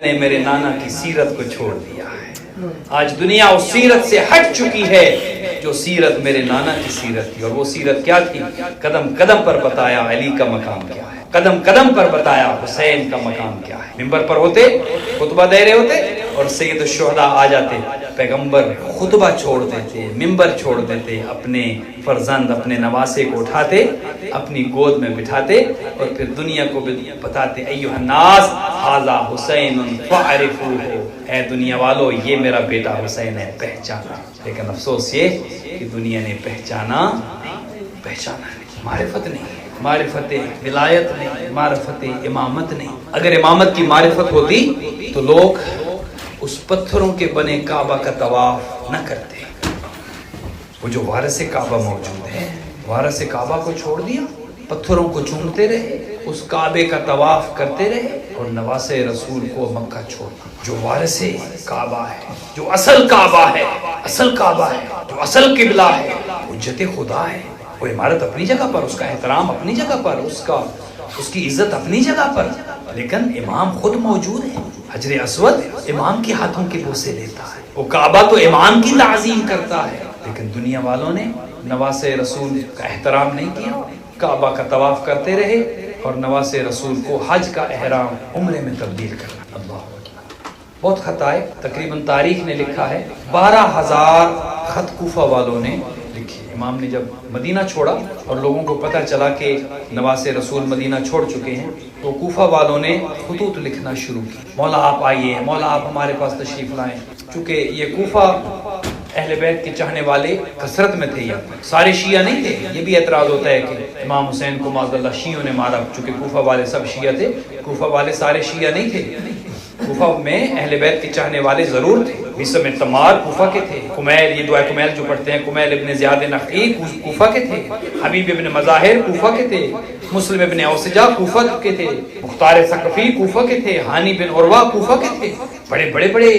نے میرے نانا کی سیرت کو چھوڑ دیا ہے. آج دنیا اس سیرت سے ہٹ چکی ہے جو سیرت میرے نانا کی سیرت تھی. اور وہ سیرت کیا تھی؟ قدم قدم پر بتایا علی کا مقام کیا ہے, قدم قدم پر بتایا حسین کا مقام کیا ہے. ممبر پر ہوتے, خطبہ دے رہے ہوتے اور سید الشہداء آ جاتے, پیغمبر خطبہ چھوڑ دیتے, ممبر چھوڑ دیتے, اپنے فرزند اپنے نواسے کو اٹھاتے, اپنی گود میں بٹھاتے اور پھر دنیا کو بتاتے, ایھا الناس ھذا حسین فاعرفوہ, اے دنیا والو یہ میرا بیٹا حسین ہے, پہچانا. لیکن افسوس یہ کہ دنیا نے پہچانا نہیں, معرفت نہیں, معرفت ولایت نہیں, معرفت امامت نہیں. اگر امامت کی معرفت ہوتی تو لوگ اس پتھروں کے بنے کعبہ کا طواف نہ کرتے. وہ جو وارث کعبہ موجود ہے, وارث کعبہ کو چھوڑ دیا, پتھروں کو چومتے رہے, اس کعبے کا طواف کرتے رہے اور نواسے رسول کو مکہ چھوڑ دیا. جو وارث کعبہ ہے, جو اصل کعبہ ہے, اصل کعبہ ہے, جو اصل قبلہ ہے, حجت خدا ہے, وہ عمارت اپنی جگہ پر, اس کا احترام اپنی جگہ پر, اس کی عزت اپنی جگہ پر, لیکن امام خود موجود ہے. حجر اسود امام کے ہاتھوں کے بوسے لیتا ہے, وہ کعبہ تو امام کی تعظیم کرتا ہے. لیکن دنیا والوں نے نواسے رسول کا احترام نہیں کیا, کعبہ کا طواف کرتے رہے اور نواسے رسول کو حج کا احرام عمرے میں تبدیل کرنا. اللہ بہت خطا ہے. تقریباً تاریخ نے لکھا ہے 12,000 خط کوفہ والوں نے لکھے. امام نے جب مدینہ چھوڑا اور لوگوں کو پتہ چلا کہ نواسے رسول مدینہ چھوڑ چکے ہیں تو کوفہ والوں نے خطوط لکھنا شروع کی, مولا آپ آئیے, مولا آپ ہمارے پاس تشریف لائیں. چونکہ یہ کوفہ اہل بیت کے چاہنے والے کثرت میں تھے, سارے شیعہ نہیں تھے. یہ بھی اعتراض ہوتا ہے کہ امام حسین کو معاذ اللہ شیعوں نے مارا, چونکہ کوفہ والے سب شیعہ تھے. کوفہ والے سارے شیعہ نہیں تھے. کوفہ میں اہل بیت کے چاہنے والے ضرور تھے. بسم تمار کوفہ کے تھے, کمیل, یہ دعا کمیل جو پڑھتے ہیں, کمیل ابن زیاد نخعی کوفہ کے تھے, حبیب ابن مظاہر کوفہ کے تھے, مسلم ابن اوسجا کوفہ کے تھے, مختار ثقفی کوفہ کے تھے, ہانی بن عروہ کوفہ کے تھے. بڑے بڑے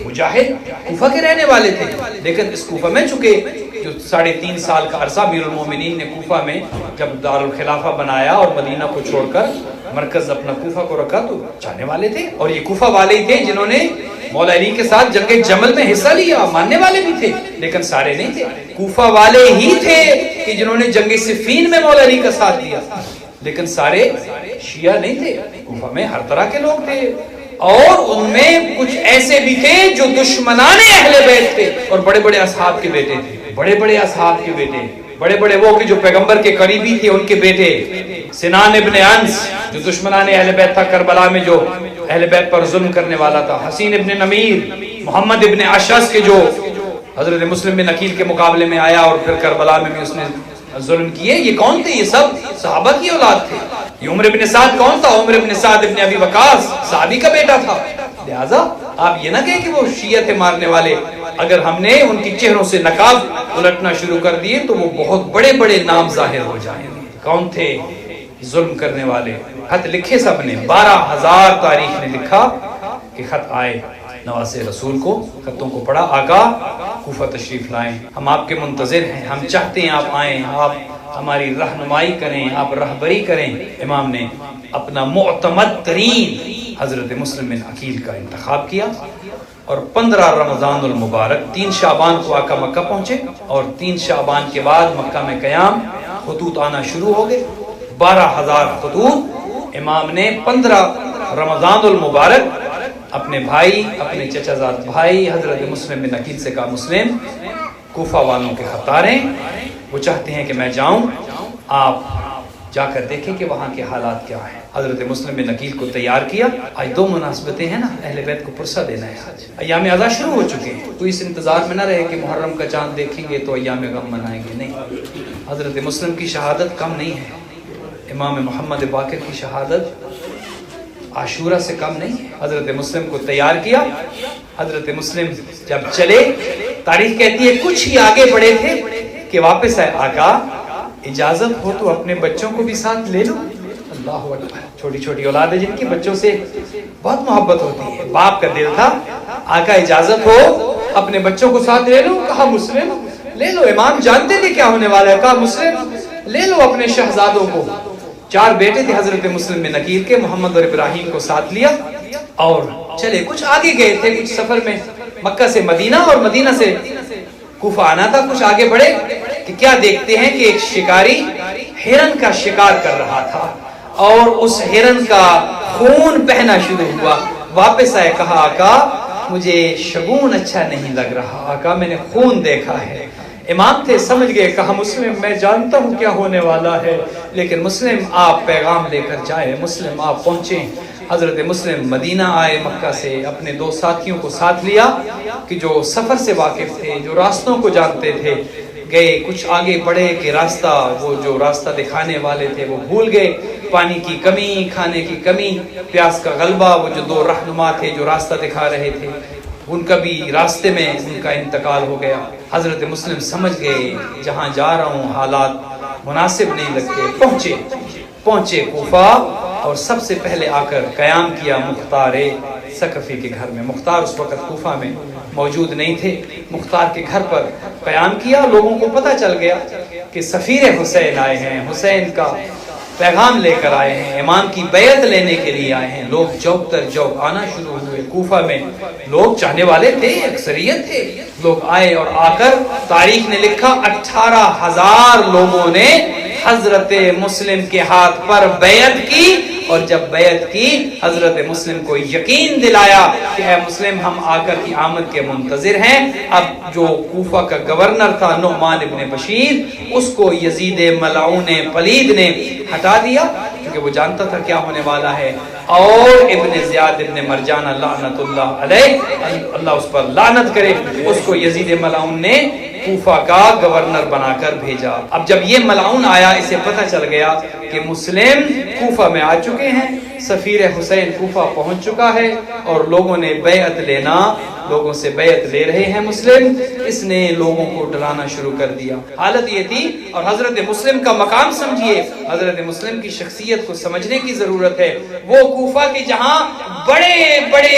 مجاہد کوفہ کے رہنے والے تھے. لیکن اس کوفہ میں چونکہ جو 3.5 سال کا عرصہ امیر المومنین نے کوفہ میں جب دارالخلافہ بنایا اور مدینہ کو چھوڑ کر مرکز اپنا کوفہ کو رکھا تو چاہنے والے تھے. اور یہ کوفہ والے ہی تھے جنہوں نے مولا علی کے ساتھ جنگ جمل میں حصہ لیا, ماننے والے بھی تھے لیکن سارے نہیں تھے. کوفہ والے ہی تھے کہ جنہوں نے جنگ صفین میں مولا علی کا ساتھ دیا, لیکن سارے شیعہ نہیں تھے. کوفہ میں ہر طرح کے لوگ تھے اور ان میں کچھ ایسے بھی تھے جو دشمنان اہل بیت تھے اور بڑے بڑے اصحاب کے بیٹے تھے. بڑے اصحاب کے بیٹے, بڑے وہ کہ جو پیغمبر کے قریبی تھے ان کے بیٹے. سنان ابن انس جو دشمنان اہل بیت تھا, کربلا میں جو اہل بیت پر ظلم کرنے والا تھا. حسین ابن نمیر, محمد ابن اشعث کے جو حضرت مسلم بن عقیل کے مقابلے میں آیا اور پھر کربلا میں بھی اس نے ظلم کیے. یہ کون تھے؟ یہ سب صحابہ کی اولاد تھے. یہ عمر ابن سعد کون تھا؟ عمر ابن سعد ابن ابی وقاص صحابی کا بیٹا تھا. لہذا آپ یہ نہ کہیں کہ وہ شیعہ تھے مارنے والے. اگر ہم نے ان کی چہروں سے نقاب الٹنا شروع کر دیے تو وہ بہت بڑے نام ظاہر ہو جائیں گے. کون تھے ظلم کرنے والے؟ خط لکھے سب نے, 12,000 تاریخ نے لکھا کہ خط آئے نواسے رسول کو, خطوں کو پڑھا, آقا کوفہ تشریف لائیں, ہم آپ کے منتظر ہیں, ہم چاہتے ہیں آپ آئیں, آپ ہماری رہنمائی کریں, آپ رہبری کریں. امام نے اپنا معتمد ترین حضرت مسلم بن عقیل کا انتخاب کیا اور 15 رمضان المبارک 3 شعبان کو آقا مکہ پہنچے اور 3 شعبان کے بعد مکہ میں قیام, خطوط آنا شروع ہو گئے. 12,000 خطوط امام نے 15 رمضان المبارک اپنے بھائی, اپنے چچا زاد بھائی حضرت مسلم بن عقیل سے کہا, مسلم کوفہ والوں کے خطار ہیں, وہ چاہتے ہیں کہ میں جاؤں, آپ جا کر دیکھیں کہ وہاں کے حالات کیا ہیں. حضرت مسلم بن عقیل کو تیار کیا. آج 2 مناسبتیں ہیں نا, اہل بیت کو پرسہ دینا ہے. آج ایام عزا شروع ہو چکے ہیں, تو اس انتظار میں نہ رہے کہ محرم کا چاند دیکھیں گے تو ایام غم منائیں گے. نہیں, حضرت مسلم کی شہادت کم نہیں ہے, امام محمد باقر کی شہادت عاشورہ سے کم نہیں ہے. حضرت مسلم کو تیار کیا. حضرت مسلم جب چلے, تاریخ کہتی ہے کچھ ہی آگے بڑھے تھے کہ واپس آئے, آقا اجازت ہو تو اپنے بچوں کو بھی ساتھ لے لو. اللہ اکبر, چھوٹی اولاد ہے جن کی بچوں سے بہت محبت ہوتی ہے, باپ کا دل تھا. آقا اجازت ہو اپنے بچوں کو ساتھ لے لو. کہا مسلم لے لو, امام جانتے تھے کیا ہونے والا ہے. کہا مسلم لے لو اپنے شہزادوں کو. 4 بیٹے تھے حضرت مسلم بن عقیل کے, محمد اور ابراہیم کو ساتھ لیا اور چلے کچھ آگے گئے تھے، کچھ سفر میں مکہ سے مدینہ اور مدینہ سے کوفہ آنا تھا، کچھ آگے بڑھے کہ کیا دیکھتے ہیں کہ ایک شکاری ہرن کا شکار کر رہا تھا اور اس ہرن کا خون بہنا شروع ہوا۔ واپس آئے، کہا آقا مجھے شگون اچھا نہیں لگ رہا، آقا میں نے خون دیکھا ہے۔ امام تھے، سمجھ گئے، کہا مسلم میں جانتا ہوں کیا ہونے والا ہے، لیکن مسلم آپ پیغام لے کر جائیں۔ مسلم آپ پہنچیں، حضرت مسلم مدینہ آئے مکہ سے، اپنے 2 ساتھیوں کو ساتھ لیا کہ جو سفر سے واقف تھے، جو راستوں کو جانتے تھے۔ گئے، کچھ آگے بڑھے کہ راستہ، وہ جو راستہ دکھانے والے تھے وہ بھول گئے، پانی کی کمی، کھانے کی کمی، پیاس کا غلبہ۔ وہ جو 2 رہنما تھے جو راستہ دکھا رہے تھے، ان کا بھی راستے میں ان کا انتقال ہو گیا۔ حضرت مسلم سمجھ گئے جہاں جا رہا ہوں حالات مناسب نہیں لگتے۔ پہنچے کوفہ اور سب سے پہلے آ کر قیام کیا مختار ثقفی کے گھر میں۔ مختار اس وقت کوفہ میں موجود نہیں تھے، مختار کے گھر پر قیام کیا۔ لوگوں کو پتہ چل گیا کہ سفیر حسین آئے ہیں، حسین کا پیغام لے کر آئے ہیں، امام کی بیعت لینے کے لیے آئے ہیں۔ لوگ جوق در جوق آنا شروع ہوئے۔ کوفہ میں لوگ چاہنے والے تھے، اکثریت تھے، لوگ آئے اور آ کر تاریخ نے لکھا 18,000 لوگوں نے حضرت مسلم کے ہاتھ پر بیعت کی، اور جب بیعت کی حضرت مسلم کو یقین دلایا کہ اے مسلم ہم آقا کی آمد کے منتظر ہیں۔ اب جو کوفہ کا گورنر تھا نعمان ابن بشیر، اس کو یزید ملعون پلید نے ہٹا دیا، کیونکہ وہ جانتا تھا کیا ہونے والا ہے، اور ابن زیاد ابن مرجانہ لعنت اللہ علیہ، اللہ اس پر لعنت کرے، اس کو یزید ملعون نے کوفہ کا گورنر بنا کر بھیجا۔ اب جب یہ ملعون آیا، اسے پتہ چل گیا کہ مسلم کوفہ میں آ چکے ہیں، سفیر حسین کوفہ پہنچ چکا ہے، اور لوگوں نے بیعت لینا، لوگوں سے بیعت لے رہے ہیں مسلم۔ اس نے لوگوں کو ڈرانا شروع کر دیا۔ حالت یہ تھی، اور حضرت مسلم کا مقام سمجھیے، حضرت مسلم کی شخصیت کو سمجھنے کی ضرورت ہے۔ وہ کوفہ کے جہاں بڑے بڑے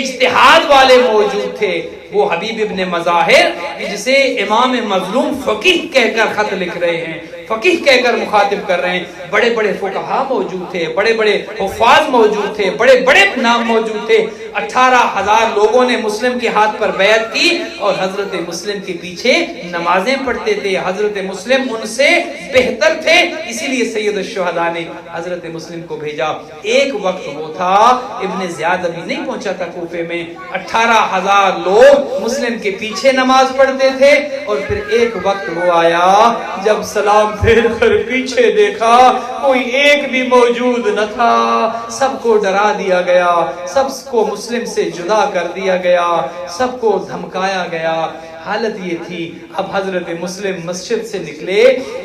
اجتہاد والے موجود تھے، وہ حبیب ابن مظاہر جسے امام مظلوم فقیہ کہہ کر خط لکھ رہے ہیں، فقیہ کہہ کر مخاطب کر رہے ہیں، بڑے بڑے فقہاء موجود تھے، بڑے بڑے حفاظ موجود تھے، بڑے بڑے نام موجود تھے۔ 18,000 لوگوں نے مسلم کے ہاتھ پر بیعت کی، اور حضرت مسلم کے پیچھے نمازیں پڑھتے تھے۔ حضرت مسلم ان سے بہتر تھے، اسی لیے سید الشہداء نے حضرت مسلم کو بھیجا۔ ایک وقت وہ تھا، ابن زیاد ابھی نہیں پہنچا تھا کوفے میں، 18,000 لوگ مسلم کے پیچھے نماز پڑھتے تھے، اور پھر ایک وقت وہ آیا جب سلام پھیر کر پیچھے دیکھا کوئی ایک بھی موجود نہ تھا، سب کو ڈرا دیا گیا، سب کو مسلم سے جدا کر دیا گیا، سب کو دھمکایا گیا۔ حالت یہ تھی۔ اب حضرت مسلم مسجد سے نکلے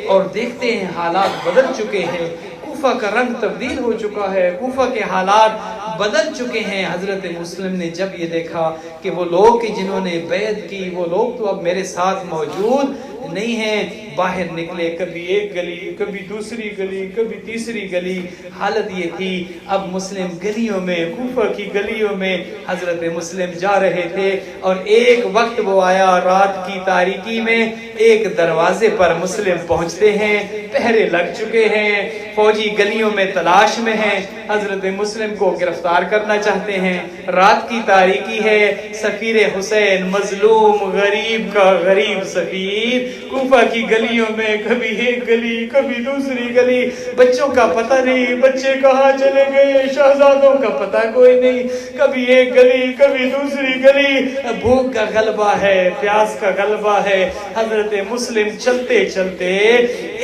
اور دیکھتے ہیں حالات بدل چکے ہیں، کوفہ کا رنگ تبدیل ہو چکا ہے، کوفہ کے حالات بدل چکے ہیں۔ حضرت مسلم نے جب یہ دیکھا کہ وہ لوگ کہ جنہوں نے بیعت کی، وہ لوگ تو اب میرے ساتھ موجود نہیں ہیں، باہر نکلے، کبھی ایک گلی، کبھی دوسری گلی، کبھی تیسری گلی۔ حالت یہ تھی، اب مسلم گلیوں میں، کوفہ کی گلیوں میں حضرت مسلم جا رہے تھے، اور ایک وقت وہ آیا رات کی تاریکی میں، ایک دروازے پر مسلم پہنچتے ہیں، پہرے لگ چکے ہیں، فوجی گلیوں میں تلاش میں ہیں، حضرت مسلم کو گرفتار کرنا چاہتے ہیں۔ رات کی تاریکی ہے، سفیر حسین مظلوم، غریب کا غریب سفیر کوفہ کی گلیوں میں، کبھی ایک گلی، کبھی دوسری گلی، بچوں کا پتہ نہیں بچے کہاں چلے گئے، شہزادوں کا پتہ کوئی نہیں، کبھی ایک گلی، کبھی دوسری گلی۔ بھوک کا غلبہ ہے، پیاس کا غلبہ ہے۔ حضرت مسلم چلتے چلتے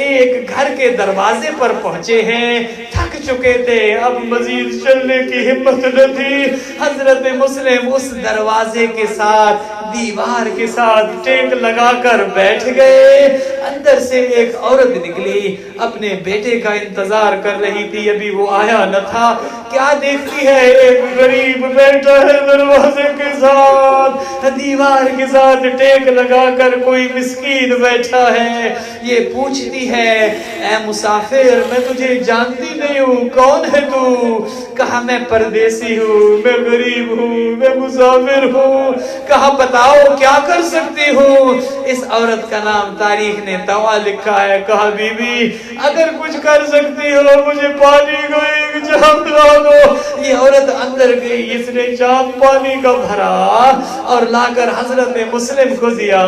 ایک گھر کے دروازے پر پہنچے ہیں، تھک چکے تھے، اب مزید چلنے کی ہمت نہ تھی۔ حضرت مسلم اس دروازے کے ساتھ، دیوار کے ساتھ ٹیک لگا کر بیٹھ گئے۔ اندر سے ایک عورت نکلی، اپنے بیٹے کا انتظار کر رہی تھی، ابھی وہ آیا نہ تھا۔ کیا دیکھتی ہے؟ ایک غریب بیٹا ہے دروازے کے ساتھ، دیوار کے ساتھ ٹیک لگا کر کوئی مسکین بیٹھا ہے۔ یہ پوچھتی ہے، اے مسافر، میں تجھے جانتی نہیں ہوں، کون ہے تو؟ کہا میں پردیسی ہوں، میں غریب ہوں، میں مسافر ہوں. کہا بتاؤ کیا کر سکتی ہوں؟ اس عورت کا نام تاریخ نے توا لکھا ہے. کہا بی بی اگر کچھ کر سکتی ہو مجھے پانی کو ایک جام لا دو. یہ عورت اندر گئی, اس نے جام پانی کا بھرا اور لا کر حضرت مسلم کو دیا.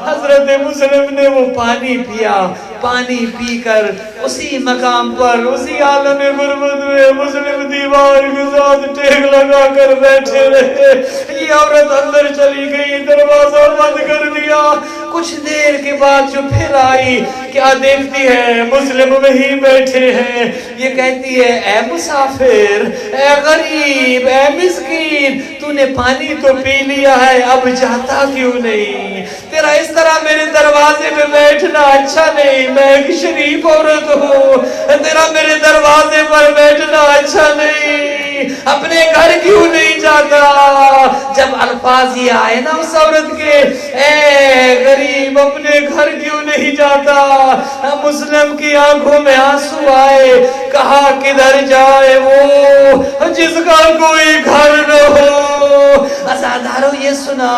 حضرت مسلم نے وہ پانی پیا. پانی پی کر اسی مقام پر اسی عالم غربت میں مسلم دیوار کے ساتھ ٹیک لگا کر بیٹھے رہے. یہ عورت اندر چلی گئی, دروازہ بند کر دیا. کچھ دیر کے بعد جو پھر آئی, کیا دیکھتی ہے؟ مسلم وہیں بیٹھے ہیں. یہ کہتی ہے اے مسافر, اے غریب, اے مسکین, تو نے پانی تو پی لیا ہے, اب جاتا کیوں نہیں؟ تیرا اس طرح میرے دروازے پہ بیٹھنا اچھا نہیں. میں ایک شریف عورت ہوں, تیرا میرے دروازے پر بیٹھنا اچھا نہیں. اپنے گھر کیوں نہیں جاتا؟ جب الفاظ یہ آئے نا اس عورت کے, اے غریب اپنے گھر کیوں نہیں جاتا, مسلم کی آنکھوں میں آنسو آئے. کہا کدھر جائے وہ جس کا کوئی گھر نہ ہو. عزادارو یہ سنا.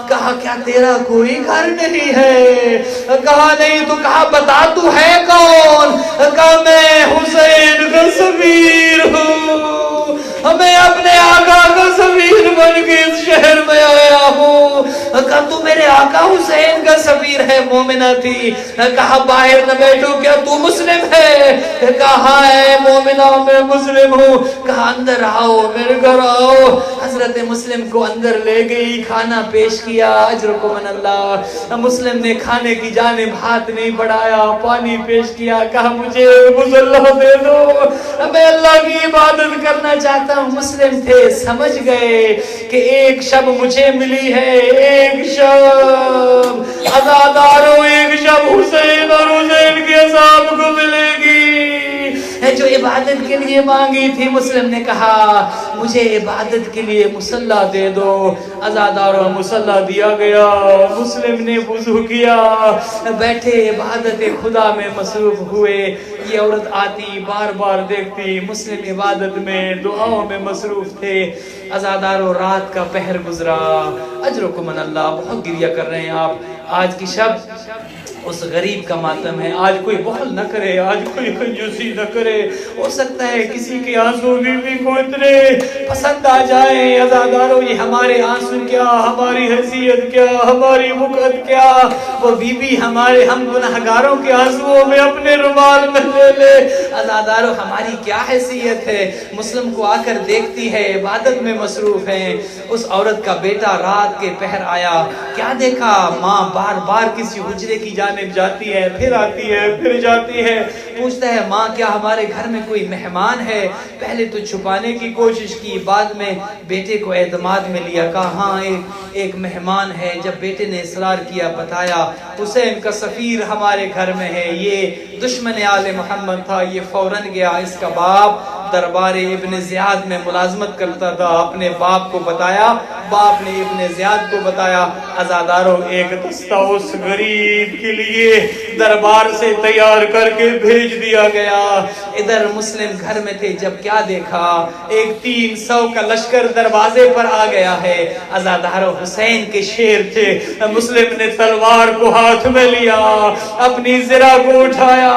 کہا کیا تیرا کوئی گھر نہیں ہے؟ کہا نہیں. تو کہا بتا تو ہے کون؟ کہا میں حسین کا سفیر ہوں, میں اپنے آقا کا سفیر بن کے اس شہر میں آیا ہوں. کہا تو میرے آقا حسین کا سفیر ہے؟ مومنہ تھی. کہا باہر نہ بیٹھو, کیا تو مسلم ہے؟ کہا ہے مومنہ میں مسلم ہوں. کہا اندر آؤ, میرے گھر آؤ. حضرت مسلم کو اندر لے گئی, کھانا پیش کیا. اجرکم من اللہ. مسلم نے کھانے کی جانب ہاتھ نہیں بڑھایا, پانی پیش کیا. کہا مجھے مصلی دے دو, میں اللہ کی عبادت کرنا چاہتا ہوں. مسلم تھے, سمجھ گئے کہ ایک شب مجھے ملی ہے, ایک شب عزادارو, ایک شب حسین اور حسین کے اصحاب کو ملے گی جو عبادت کے لیے مانگی تھی. مسلم نے کہا مجھے عبادت کے لیے مصلی دے دو. عزادارو مصلی دیا گیا. مسلم نے وضو کیا, بیٹھے عبادت خدا میں مصروف ہوئے. یہ عورت آتی, بار بار دیکھتی. مسلم عبادت میں, دعاؤں میں مصروف تھے. عزادارو رات کا پہر گزرا. اجرکم من اللہ. بہت گریہ کر رہے ہیں آپ. آج کی شب اس غریب کا ماتم ہے. آج کوئی بخل نہ کرے, آج کوئی کنجوسی نہ کرے. ہو سکتا ہے کسی کے آنسو بیوی کو اتنے پسند آ جائیں. عزادارو یہ ہمارے آنسو کیا, ہماری حیثیت کیا, ہماری وقت کیا, وہ بیوی ہمارے ہم گناہگاروں کے آنسوؤں میں اپنے رومال میں لے لے. عزادارو ہماری کیا حیثیت ہے؟ مسلم کو آ کر دیکھتی ہے, عبادت میں مصروف ہیں. اس عورت کا بیٹا رات کے پہر آیا. کیا دیکھا؟ ماں بار بار کسی حجرے کی جانب جاتی ہے, پھر آتی ہے, پھر جاتی ہے. پوچھتا ہے ماں کیا ہمارے گھر میں کوئی مہمان ہے؟ پہلے تو چھپانے کی کوشش کی, بعد میں بیٹے کو اعتماد میں لیا. کہا ہاں ایک مہمان ہے. جب بیٹے نے اصرار کیا, بتایا حسین کا سفیر ہمارے گھر میں ہے. یہ دشمن آل محمد تھا. یہ فوراً گیا. اس کا باپ دربار ابن زیاد میں ملازمت کرتا تھا. اپنے باپ کو بتایا, باپ نے ابن زیاد کو بتایا. عزادارو ایک دستہ اس غریب کے لیے دربار سے تیار کر کے بھیج دیا گیا. ادھر مسلم گھر میں تھے. جب کیا دیکھا, ایک 300 کا لشکر دروازے پر آ گیا ہے. عزادارو حسین کے شیر تھے. مسلم نے تلوار کو ہاتھ میں لیا, اپنی زرہ کو اٹھایا.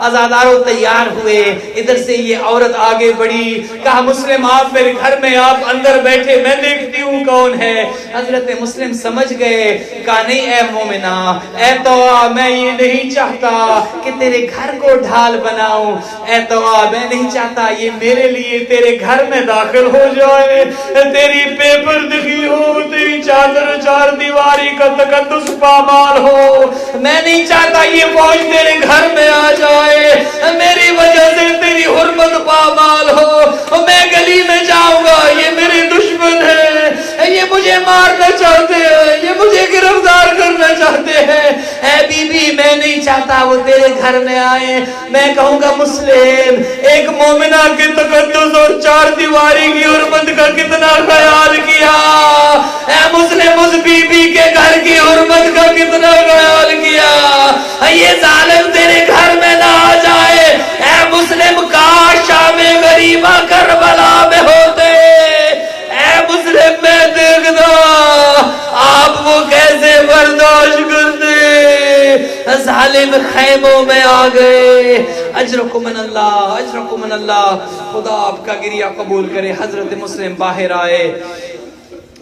عزادارو تیار ہوئے. ادھر سے یہ عورت آگے بڑھی. کہا مسلم آپ میرے گھر میں, آپ اندر بیٹھے, میں دیکھتی ہوں کون ہے. حضرت مسلم سمجھ گئے. کہا نہیں اے مومنہ, اے توآ, میں یہ نہیں چاہتا کہ تیرے گھر کو ڈھال بناؤں. اے توآ, میں نہیں چاہتا یہ میرے لیے تیرے گھر میں داخل ہو جائے, تیری پیپر دکھی ہو, تیری چادر چار دیواری کا تقدس پامال ہو. میں نہیں چاہتا یہ فوج تیرے گھر میں آ جائے, میری وجہ سے تیری حرمت پامال ہو. میں گلی میں جاؤں گا, یہ میرے دشمن ہے, یہ مجھے مارنا چاہتے ہیں, یہ مجھے گرفتار کرنا چاہتے ہیں. اے بی بی, میں نہیں چاہتا وہ تیرے گھر میں آئے. میں کہوں گا مسلم, ایک مومنہ کے تقدس اور چار دیواری کی حرمت کا کتنا خیال کیا. اے مسلم, اس بی بی کے گھر کی حرمت کا کتنا خیال کیا. یہ ظالم تیرے گھر میں نہ آ جائے. اے مسلم, کاش شام غریبہ کربلا میں ہوتے. اے مسلم, میں دیکھ ظالم خیموں میں آ گئے. اجرکم من اللہ, اجرکم من اللہ. خدا آپ کا گریہ قبول کرے. حضرت مسلم باہر آئے,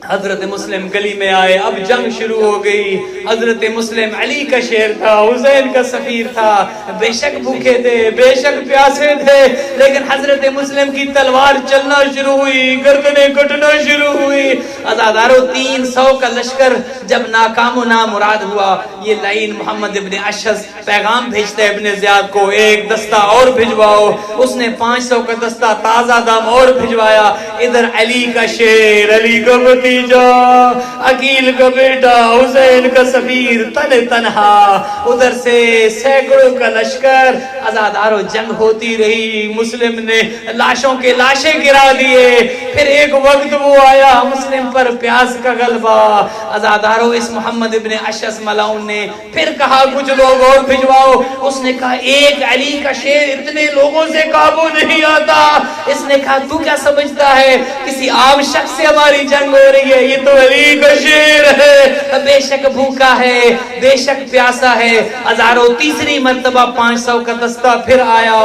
حضرت مسلم گلی میں آئے. اب جنگ شروع ہو گئی. حضرت مسلم علی کا شیر تھا, حسین کا سفیر تھا. بے شک بھوکے تھے, بے شک پیاسے تھے, لیکن حضرت مسلم کی تلوار چلنا شروع ہوئی, گردنیں کٹنا شروع ہوئی. عزادارو 300 کا لشکر جب ناکام و نامراد ہوا, یہ لعین محمد ابن اشعث پیغام بھیجتا ہے ابن زیاد کو, ایک دستہ اور بھجواؤ. اس نے 500 کا دستہ تازہ دم اور بھجوایا. ادھر علی کا شیر, علی کا بھتیجا, عقیل کا بیٹا, حسین کا سفیر تن تنہا, ادھر سے سینکڑوں کا لشکر. عزادارو جنگ ہوتی رہی. مسلم نے لاشوں کے لاشیں گرا دیے. پھر ایک وقت وہ آیا مسلم پر پیاس کا غلبہ. عزادارو اس محمد ابن اشعث ملعون نے پھر کہا کچھ لوگ اور بھجواؤ. اس نے کہا ایک علی کا شیر اتنے لوگوں سے قابو نہیں آتا. اس نے کہا تو کیا سمجھتا ہے کسی عام شخص سے ہماری جنگ ہو رہی ہے؟ یہ تو علی کا شیر ہے, بے شک بھوکا ہے, بے شک پیاسا ہے. ہزاروں تیسری مرتبہ 500 کا دستہ پھر آیا.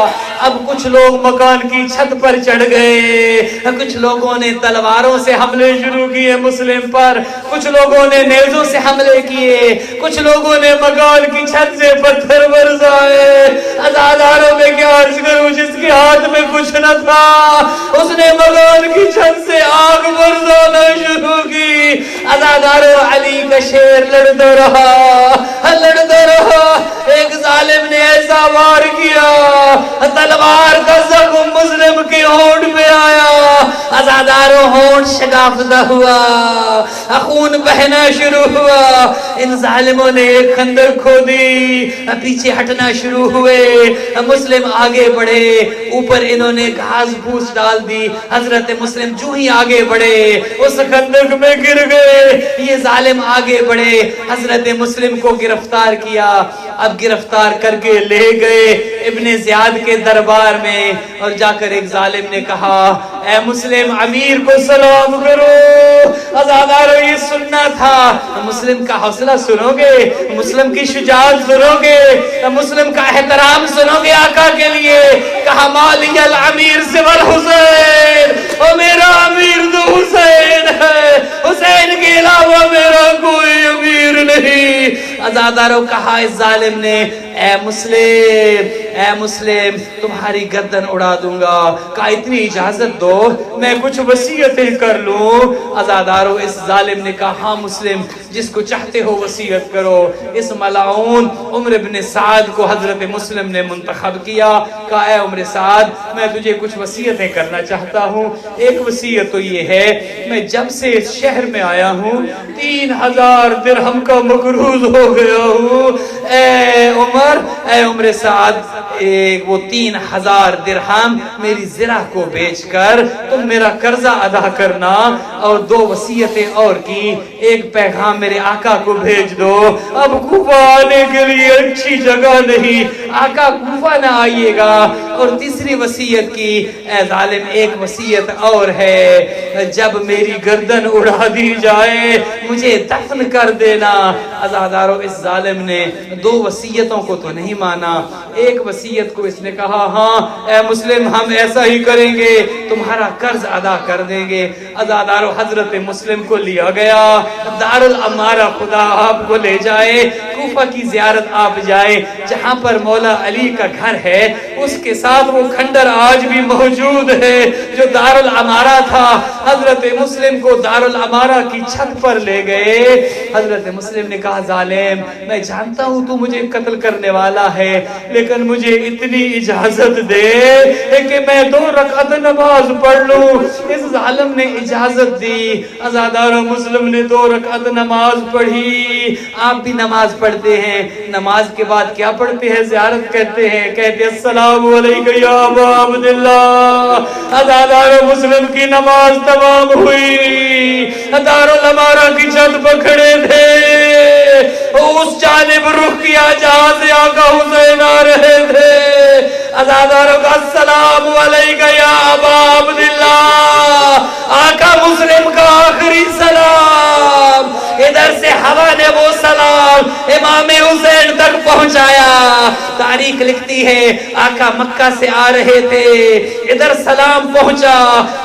اب کچھ لوگ مکان کی چھت پر چڑھ گئے, کچھ لوگوں نے تلواروں سے حملے شروع کیے مسلم پر, کچھ لوگوں نے نیزوں سے حملے کیے, کچھ لوگوں نے مکان کی چھت سے پتھر برسائے. عزاداروں میں کیا عرض کروں, جس کے ہاتھ میں کچھ نہ تھا اس نے مکان کی چھت سے آگ برسانا شروع کی. عزاداروں علی کا شیر لڑتا رہا, لڑتا رہا. ایک ظالم نے ایسا وار کیا, تلوار کا زخم مسلم کے ہونٹ پہ آیا. عزاداروں ہونٹ شگافتہ ہوا, خون بہنا شروع ہوا. ان ظالموں نے ایک خندق کھودی, پیچھے ہٹنا شروع ہوئے. مسلم آگے بڑھے, اوپر انہوں نے گھاس پھوس ڈال دی. حضرت مسلم جو ہی آگے بڑھے اس خندق میں گر گئے. یہ ظالم آگے بڑھے, حضرت مسلم کو گرفتار کیا. اب گرفتار کر کے لے گئے ابن زیاد کے دربار میں, اور جا کر ایک ظالم نے کہا اے مسلم امیر کو سلام کرو. عزادارو یہ سننا تھا. مسلم کا حوصلہ سنو گے, مسلم کی شجاعت سنو گے, مسلم کا احترام سنو گے آقا کے لیے. کہا مالی الامیر سوى الحسین, اور میرا امیر تو حسین ہے, حسین کے علاوہ میرا کوئی امیر نہیں. عزادارو کہا اس ظالم نے اے مسلم, اے مسلم تمہاری گردن اڑا دوں گا. کہا اتنی اجازت دو میں کچھ وصیتیں کر لوں. عزادارو اس ظالم نے کہا ہاں مسلم جس کو چاہتے ہو وصیت کرو. اس ملعون عمر بن سعد کو حضرت مسلم نے منتخب کیا. کہا اے عمر سعد میں تجھے کچھ وصیتیں کرنا چاہتا ہوں. ایک وصیت تو یہ ہے, میں جب سے اس شہر میں آیا ہوں 3000 درہم کا مقروض ہو گیا ہوں. اے عمر سعد وہ 3000 درہم میری زرہ کو بیچ کر تم میرا قرضہ ادا کرنا. اور 2 وصیتیں اور کی. ایک پیغام میرے آقا کو بھیج دو, اب کوفہ آنے کے لیے اچھی جگہ نہیں, آقا کوفہ نہ آئیے گا. اور تیسری وصیت کی اے ظالم ایک وصیت اور ہے, جب میری گردن اڑا دی جائے مجھے دفن کر دینا. عزادارو اس ظالم نے 2 وصیتوں کو تو نہیں مانا, ایک وصیت کو اس نے کہا ہاں اے مسلم ہم ایسا ہی کریں گے, تمہارا قرض ادا کر دیں گے. عزادارو حضرت مسلم کو لیا گیا دار الامارہ, خدا آپ کو لے جائے, کوفہ کی زیارت آپ جائیں جہاں پر مولا علی کا گھر ہے, اس کے ساتھ وہ کھنڈر آج بھی موجود ہے جو دار الامارہ تھا. حضرت مسلم کو دار الامارہ کی چھت پر لے گئے. حضرت مسلم نے کہا ظالم میں جانتا ہوں تو مجھے قتل کرنے والا ہے, لیکن مجھے اتنی اجازت دے کہ میں 2 رکعت نماز پڑھ لوں. اس ظالم نے اجازت دی. عزادارو مسلم نے 2 رکعت نماز پڑھی. آپ بھی نماز پڑھتے ہیں, نماز کے بعد کیا پڑھتے ہیں؟ زیارت کہتے ہیں, کہتے ہیں السلام علیکم یا ابا عبداللہ. عزادارو مسلم کی نماز تمام ہوئی. دار الامارہ کی چھت پر کھڑے تھے, اس جانب رخ کیا جہاں سے آقا حسین آ رہے تھے. عزاداروں کا السلام علیکم یا ابا عبداللہ, آقا مسلم کا آخری سلام. ادھر سے ہوا نے وہ سلام امام حسین تک پہنچایا. تاریخ لکھتی ہے آقا مکہ سے آ رہے تھے، ادھر سلام پہنچا،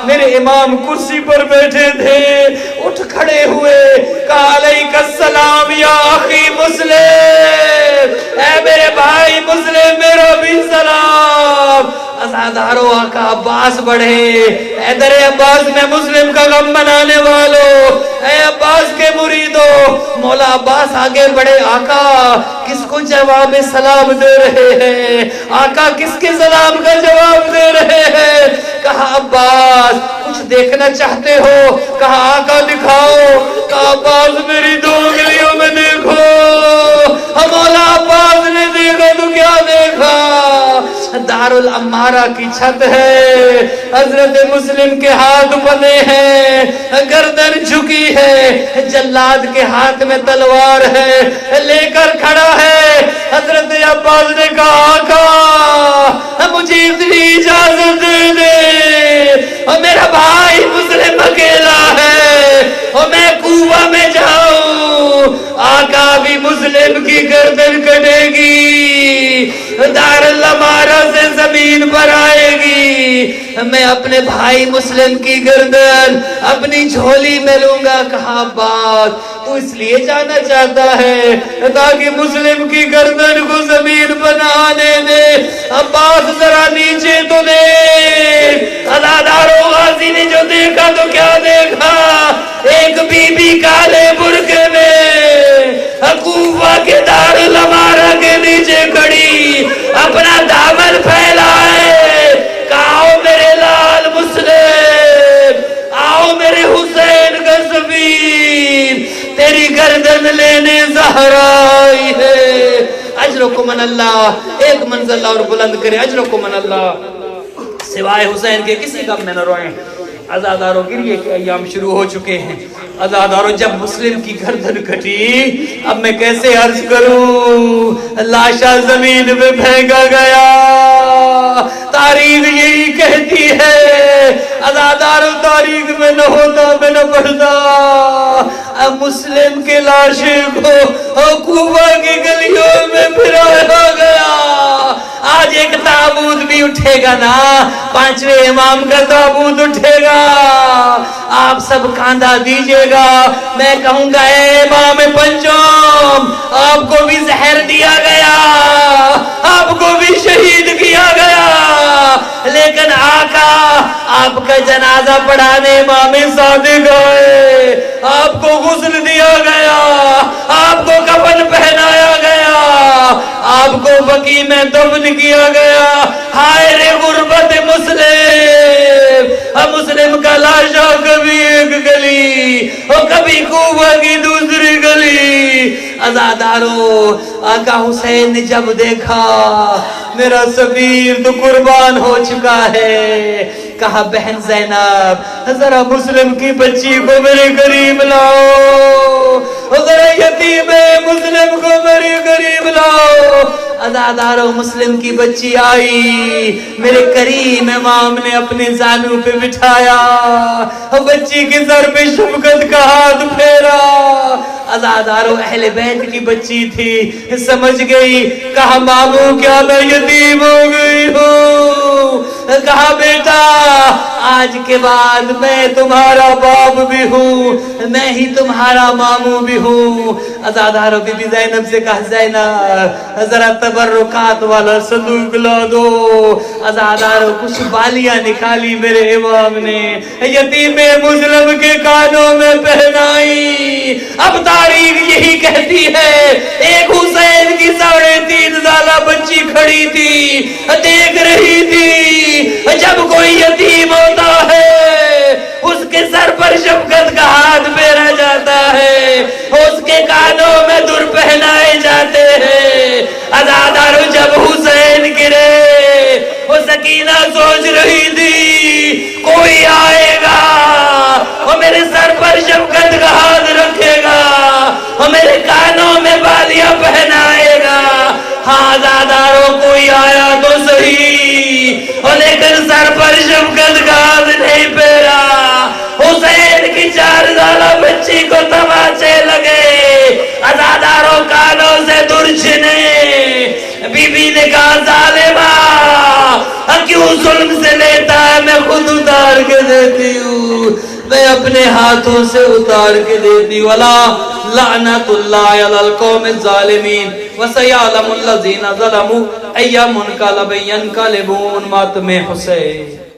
میرے امام کرسی پر بیٹھے تھے، اٹھ کھڑے ہوئے، کہا علیک السلام یا اخی مسلم، اے میرے بھائی مسلم میرا بھی سلام۔ ازادارو آقا عباس بڑھے، اے در عباس میں مسلم کا غم بنانے والو، اے عباس کے مریدو، مولا عباس آگے بڑھے، آقا کس کو جواب سلام دے رہے ہیں، آقا کس کے سلام کا جواب دے رہے ہیں؟ کہا عباس کچھ دیکھنا چاہتے ہو؟ کہا آقا دکھاؤ۔ کہا عباس میری دو انگلیوں میں دیکھو۔ مولا عباس نے دیکھا تو کیا دیکھا؟ دارالعمارہ کی چھت ہے، حضرت مسلم کے ہاتھ بندھے ہیں، گردن جھکی ہے، جلاد کے ہاتھ میں تلوار ہے، لے کر کھڑا ہے۔ حضرت عباس نے کہا آقا مجھے اتنی اجازت دے دے، اور میرا بھائی مسلم اکیلا ہے اور میں کوفہ میں جاؤں، آقا بھی مسلم کی گردن کٹے گی، دارالعمارہ سے زمین پر آئے گی، میں اپنے بھائی مسلم کی گردن اپنی جھولی میں لوں گا۔ کہا بات تو اس لیے جانا چاہتا ہے تاکہ مسلم کی گردن کو زمین پر نہ آنے دے؟ عباس ذرا نیچے تو دیکھ۔ ازادارو غازی نے جو دیکھا تو کیا دیکھا؟ ایک بی بی کالے برقعے میں کوفہ کے دارالعمارہ کے نیچے کھڑی، اپنا دامن پھیلائے، کہا آؤ میرے لال مسلم، آؤ میرے حسین کا سفیر، تیری گردن لینے زہرا آئی ہے۔ اجرکم من اللہ، ایک منزل اور بلند کرے، اجرکم من اللہ۔ سوائے حسین کے کسی غم میں نہ روئیں۔ عزادارو گریے کے ایام شروع ہو چکے ہیں۔ عزادارو جب مسلم کی گردن کٹی، اب میں کیسے عرض کروں، لاشا زمین میں پھینکا گیا۔ تاریخ یہی کہتی ہے، عزادارو تاریخ میں نہ ہوتا میں نہ پڑھتا، اب مسلم کے لاشے کو کوفہ کی گلیوں میں پھرایا گیا۔ آج ایک تابوت بھی اٹھے گا نا، پانچویں امام کا تابوت اٹھے گا، آپ سب کاندھا دیجئے گا، میں کہوں گا اے امام پنجم، آپ کو بھی زہر دیا گیا، آپ کو بھی شہید کیا گیا، لیکن آقا آپ کا جنازہ پڑھانے امام صادق آئے، آپ کو غسل دیا گیا، آپ کو کفن پہنایا گیا، آپ کو بقیع میں دفن کیا گیا۔ ہائے رے غربت مسلم، مسلم کا لاشا کبھی ایک گلی اور کبھی کوفہ کی دوسری گلی۔ عزادارو آقا حسین نے جب دیکھا میرا سفیر تو قربان ہو چکا ہے، کہا بہن زینب ذرا مسلم کی بچی کو میرے قریب لاؤ، ذرا یتیم مسلم کو میرے قریب لاؤ۔ عزادارو مسلم کی بچی آئی، میرے کریم امام نے اپنے زانوں پہ بٹھایا، بچی کے سر پہ شفقت کا ہاتھ پھیرا۔ عزادارو اہل بیت کی بچی تھی، سمجھ گئی، کہا مامو کیا میں یتیم ہو گئی ہوں؟ کہا بیٹا آج کے بعد میں تمہارا باپ بھی ہوں، میں ہی تمہارا مامو بھی ہوں۔ عزادارو بی بی زینب سے کہا زینب ذرا تبرکات والا صندوق لا دو۔ عزادارو کچھ بالیاں نکالی میرے امام نے، یتیم مسلم کے کانوں میں پہنائی۔ اب تاریخ یہی کہتی ہے ایک حسین کی 3.5 سالہ بچی کھڑی تھی، دیکھ رہی تھی جب کوئی یتیم ہوتا ہے اس کے سر پر شفقت کا ہاتھ پھیرا جاتا ہے، اس کے کانوں میں در پہنائے جاتے ہیں۔ عزادارو جب حسین گرے، وہ سکینہ سوچ رہی تھی کوئی آئے گا وہ میرے سر پر شفقت کا ہاتھ رکھے گا، وہ میرے کانوں میں بالیاں پہنائے گا۔ ہاں عزادارو کوئی آیا تو صحیح، لیکن سر پر شفقت کا ہاتھ نہیں پھیرا۔ حسین کی 4 سالہ بچی کو تماچے لگے، عزادارو کانوں سے در چھنے، بی بی نے کہا ظالمہ کیوں ظلم سے لیتا ہے، میں خود اتار کے دیتی ہوں، میں اپنے ہاتھوں سے اتار کے دیتی ہوں۔ وَلَا لَعْنَةُ اللَّهِ عَلَى الْقَوْمِ الظَّالِمِينَ وَسَيَعْلَمُ الَّذِينَ ظَلَمُوا أَيَّ مُنْقَلَبٍ يَنْقَلِبُونَ۔ ماتم حسین